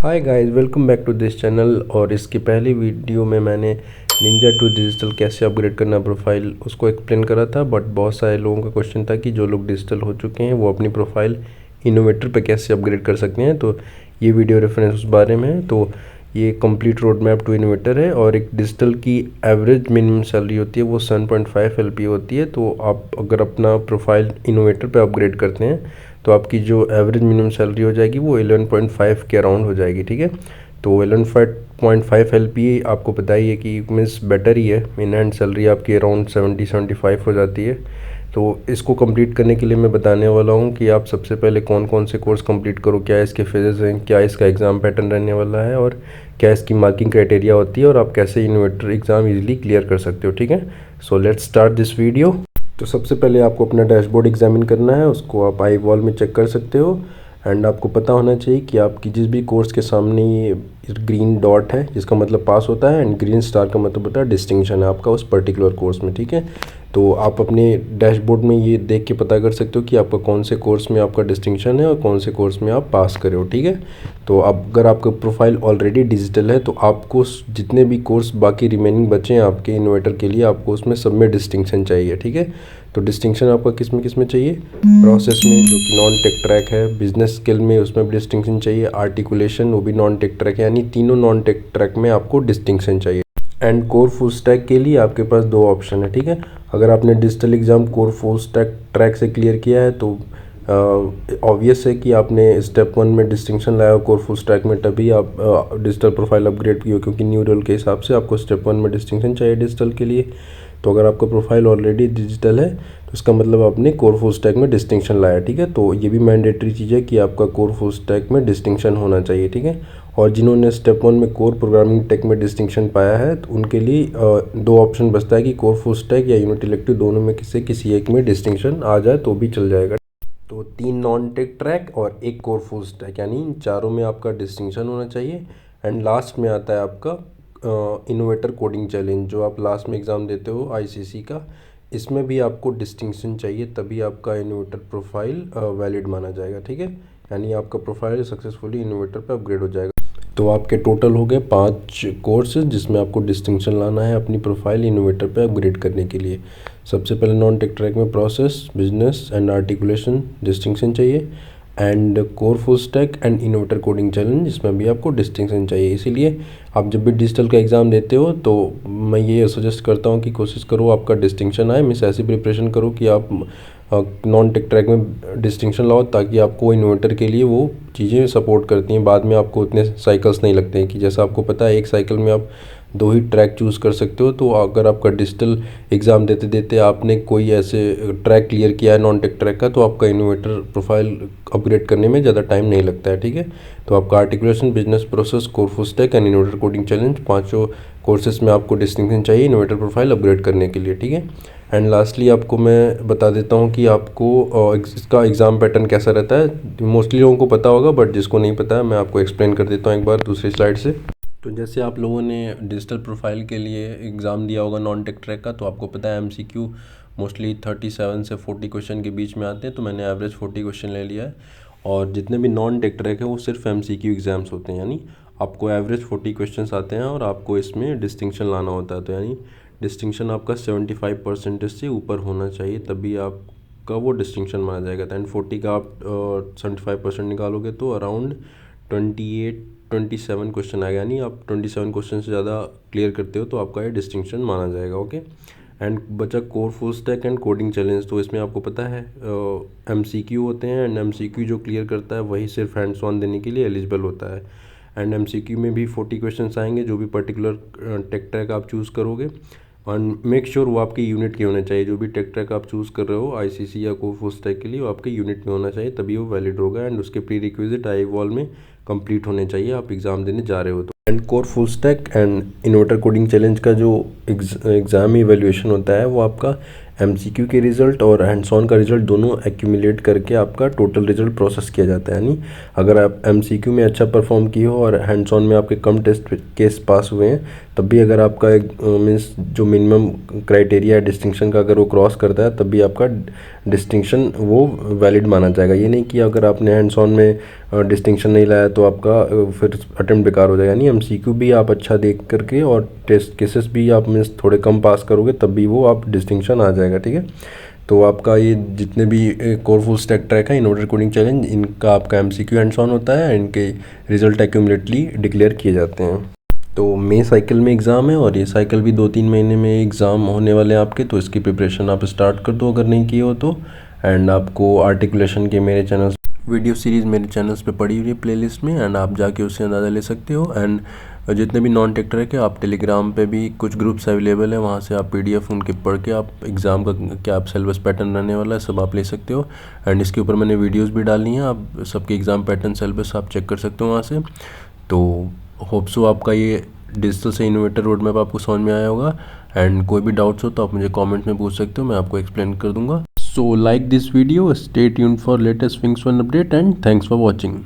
Hi guys, welcome back to this channel. और इसकी पहली वीडियो में मैंने निंजा 2 डिजिटल कैसे अपग्रेड करना प्रोफाइल उसको एक्सप्लेन करा था। बट बहुत सारे लोगों का क्वेश्चन था कि जो लोग डिजिटल हो चुके हैं वो अपनी प्रोफाइल इनोवेटर पे कैसे अपग्रेड कर सकते हैं। तो ये वीडियो रेफरेंस उस बारे में है। तो ये complete road map to innovator है। और एक डिजिटल की एवरेज मिनिमम सैलरी होती है वो 7.5 LP होती है। तो आप अगर अपना प्रोफाइल इनोवेटर पे अपग्रेड करते हैं तो आपकी जो एवरेज मिनिमम सैलरी हो जाएगी वो 11.5 के अराउंड हो जाएगी। ठीक है, तो 11.5 LP आपको पता ही है कि मीन्स बेटर ही है। इन हैंड सैलरी आपकी अराउंड 70-75 हो जाती है। तो इसको कंप्लीट करने के लिए मैं बताने वाला हूँ कि आप सबसे पहले कौन कौन से कोर्स कंप्लीट करो, क्या इसके फेजेस हैं, क्या इसका एग्ज़ाम पैटर्न रहने वाला है और क्या इसकी मार्किंग क्राइटेरिया होती है और आप कैसे इनोवेटर एग्ज़ाम इजीली क्लियर कर सकते हो। ठीक है, so let's start this video. तो सबसे पहले आपको अपना डैशबोर्ड एग्जामिन करना है, उसको आप आई वॉल में चेक कर सकते हो। एंड आपको पता होना चाहिए कि आपकी जिस भी कोर्स के सामने ये ग्रीन डॉट है जिसका मतलब पास होता है, एंड ग्रीन स्टार का मतलब होता है डिस्टिंक्शन है आपका उस पर्टिकुलर कोर्स में। ठीक है, तो आप अपने डैशबोर्ड में ये देख के पता कर सकते हो कि आपका कौन से कोर्स में आपका डिस्टिंक्शन है और कौन से कोर्स में आप पास करे हो। ठीक है, तो अब अगर आपका प्रोफाइल ऑलरेडी डिजिटल है तो आपको जितने भी कोर्स बाकी रिमेनिंग बचे हैं आपके इनोवेटर के लिए, आपको उसमें सब में डिस्टिंक्शन चाहिए। ठीक है, तो डिस्टिंक्शन आपका किस में चाहिए? प्रोसेस में, जो कि नॉन टेक ट्रैक है। बिजनेस स्किल में, उसमें भी डिस्टिंक्शन चाहिए। आर्टिकुलेशन, वो भी नॉन टेक ट्रैक है। यानी तीनों नॉन टेक ट्रैक में आपको डिस्टिंक्शन चाहिए। एंड कोर फुल स्टैक के लिए आपके पास दो ऑप्शन है। ठीक है, अगर आपने digital exam core full stack track से क्लियर किया है तो ऑब्वियस है कि आपने स्टेप 1 में डिस्टिंक्शन लाया कोर फुल स्टैक में, तभी आप डिजिटल प्रोफाइल अपग्रेड की हो, क्योंकि न्यू रूल के हिसाब से आपको स्टेप 1 में डिस्टिंक्शन चाहिए डिजिटल के लिए। तो अगर आपका प्रोफाइल ऑलरेडी डिजिटल है तो इसका मतलब आपने कोर फुल स्टैक में डिस्टिंक्शन लाया। ठीक है, तो ये भी मैंडेटरी चीज़ है कि आपका कोर फुल स्टैक में डिस्टिंक्शन होना चाहिए। ठीक है, और जिन्होंने स्टेप 1 में कोर प्रोग्रामिंग टेक में डिस्टिंक्शन पाया है तो उनके लिए दो ऑप्शन बचता है कि कोर फुल स्टैक या यूनिटी इलेक्टिव, दोनों में किसी एक में डिस्टिंक्शन आ जाए तो भी चल जाएगा। तो 3 नॉन टेक ट्रैक और एक कोर फुल स्टैक, यानी इन चारों में आपका डिस्टिंक्शन होना चाहिए। एंड लास्ट में आता है आपका इनोवेटर कोडिंग चैलेंज, जो आप लास्ट में एग्ज़ाम देते हो ICC का। इसमें भी आपको डिस्टिंक्शन चाहिए, तभी आपका इनोवेटर प्रोफाइल वैलिड माना जाएगा। ठीक है, यानी आपका प्रोफाइल सक्सेसफुली इनोवेटर पे अपग्रेड हो जाएगा। तो आपके टोटल हो गए 5 कोर्सेज जिसमें आपको डिस्टिंक्शन लाना है अपनी प्रोफाइल इनोवेटर पे अपग्रेड करने के लिए। सबसे पहले नॉन टेक ट्रैक में process, business and articulation distinction चाहिए। And core full stack and innovator coding challenge, इसमें भी आपको डिस्टिंक्शन चाहिए। इसीलिए आप जब भी डिजिटल का एग्ज़ाम देते हो तो मैं ये सजेस्ट करता हूँ कि कोशिश करो आपका डिस्टिंक्शन आए। मीन्स ऐसी प्रिपरेशन करो कि आप नॉन टेक ट्रैक में डिस्टिंक्शन लाओ, ताकि आपको इन्वर्टर के लिए वो चीज़ें सपोर्ट करती हैं। बाद में आपको उतने साइकिल्स नहीं लगते हैं कि जैसा आपको पता है एक साइकिल में आप 2 ही ट्रैक चूज़ कर सकते हो। तो अगर आपका डिजिटल एग्ज़ाम देते देते आपने कोई ऐसे ट्रैक क्लियर किया है नॉन टेक ट्रैक का, तो आपका इनोवेटर प्रोफाइल अपग्रेड करने में ज़्यादा टाइम नहीं लगता है। ठीक है, तो आपका articulation, business, process, core full stack and innovator coding challenge, पाँचों कोर्सेज में आपको डिस्टिंक्शन चाहिए इनोवेटर प्रोफाइल अपग्रेड करने के लिए। ठीक है, एंड लास्टली आपको मैं बता देता हूँ कि आपको इसका एग्ज़ाम पैटर्न कैसा रहता है। मोस्टली लोगों को पता होगा, बट जिसको नहीं पता है मैं आपको एक्सप्लेन कर देता हूँ एक बार दूसरी स्लाइड से। तो जैसे आप लोगों ने डिजिटल प्रोफाइल के लिए एग्ज़ाम दिया होगा नॉन टेक ट्रैक का, तो आपको पता है MCQ मोस्टली 37 से 40 क्वेश्चन के बीच में आते हैं। तो मैंने एवरेज 40 क्वेश्चन ले लिया है। और जितने भी नॉन टेक ट्रैक है वो सिर्फ MCQ एग्ज़ाम्स होते हैं, यानी आपको एवरेज 40 क्वेश्चन आते हैं और आपको इसमें डिस्टिंक्शन लाना होता है। तो यानी डिस्टिंक्शन आपका 75% से ऊपर होना चाहिए, तभी आपका वो डिस्टिंक्शन माना जाएगा। एंड 40 का आप 75% निकालोगे तो अराउंड 27 क्वेश्चन आएगा। यानी आप 27 क्वेश्चन से ज़्यादा क्लियर करते हो तो आपका ये डिस्टिंक्शन माना जाएगा। ओके, एंड बचा core full stack and coding challenge. तो इसमें आपको पता है MCQ होते हैं, एंड MCQ जो क्लियर करता है वही सिर्फ हैंड्स ऑन देने के लिए एलिजिबल होता है। एंड MCQ में भी 40 क्वेश्चन आएंगे, जो भी पर्टिकुलर टेक ट्रैक आप चूज़ करोगे। एंड मेक श्योर वो आपके यूनिट के होने चाहिए। जो भी टेक ट्रैक आप चूज़ कर रहे हो ICC या कोर फुल स्टैक के लिए, वो आपके यूनिट में होना चाहिए, तभी वो वैलिड होगा। एंड उसके प्री रिक्विजिट आई वॉल में कंप्लीट होने चाहिए आप एग्ज़ाम देने जा रहे हो तो। And core full stack and innovator coding challenge का जो एग्ज़ाम इवैल्यूएशन होता है वो आपका MCQ के रिज़ल्ट और हैंड्स ऑन का रिज़ल्ट दोनों एक्यूमुलेट करके आपका टोटल रिज़ल्ट प्रोसेस किया जाता है। यानी अगर आप MCQ में अच्छा परफॉर्म किए हो और हैंड्स ऑन में आपके कम टेस्ट केस पास हुए हैं, तब भी अगर आपका मीन्स जो मिनिमम क्राइटेरिया है डिस्टिंक्शन का अगर वो क्रॉस करता है, तब भी आपका डिस्टिंक्शन वो वैलिड माना जाएगा। ये नहीं कि अगर आपने हैंड्स ऑन में डिस्टिंक्शन नहीं लाया तो आपका फिर अटेम्प्ट बेकार हो जाएगा। यानी एमसीक्यू भी आप अच्छा देख करके और टेस्ट केसेस भी आप में थोड़े कम पास करोगे तब भी वो आप डिस्टिंक्शन आ जाएगा, ठीक है। तो आपका ये जितने भी कोर फुल स्टैक ट्रैक है इन्वर्टर कोडिंग चैलेंज, इनका आपका एमसीक्यू हैंड्स ऑन होता है, इनके रिजल्ट एक्यूमुलेटली डिक्लेयर किए जाते हैं। तो मई साइकिल में एग्ज़ाम है और ये साइकिल भी 2-3 महीने में एग्ज़ाम होने वाले हैं आपके, तो इसकी प्रिपरेशन आप स्टार्ट कर दो अगर नहीं किए हो तो। एंड आपको आर्टिकुलेशन के मेरे चैनल वीडियो सीरीज़ मेरे चैनल्स पे पड़ी हुई है प्लेलिस्ट में, एंड आप जाके उससे अंदाज़ा ले सकते हो। एंड जितने भी नॉन टेक ट्रैक है आप टेलीग्राम पे भी कुछ ग्रुप्स अवेलेबल है, वहाँ से आप पीडीएफ उनके पढ़ के आप एग्ज़ाम का क्या आप सिलेबस पैटर्न रहने वाला है सब आप ले सकते हो। एंड इसके ऊपर मैंने वीडियोस भी डाली हैं, आप सबके एग्ज़ाम पैटर्न सिलेबस आप चेक कर सकते हो वहाँ से। तो होप सो आपका ये डिजिटल से इनोवेटर रोड मैप आपको समझ में आया होगा। एंड कोई भी डाउट्स हो तो आप मुझे कमेंट में पूछ सकते हो, मैं आपको एक्सप्लेन कर दूंगा। So like this video, stay tuned for latest Wings 1 update and thanks for watching.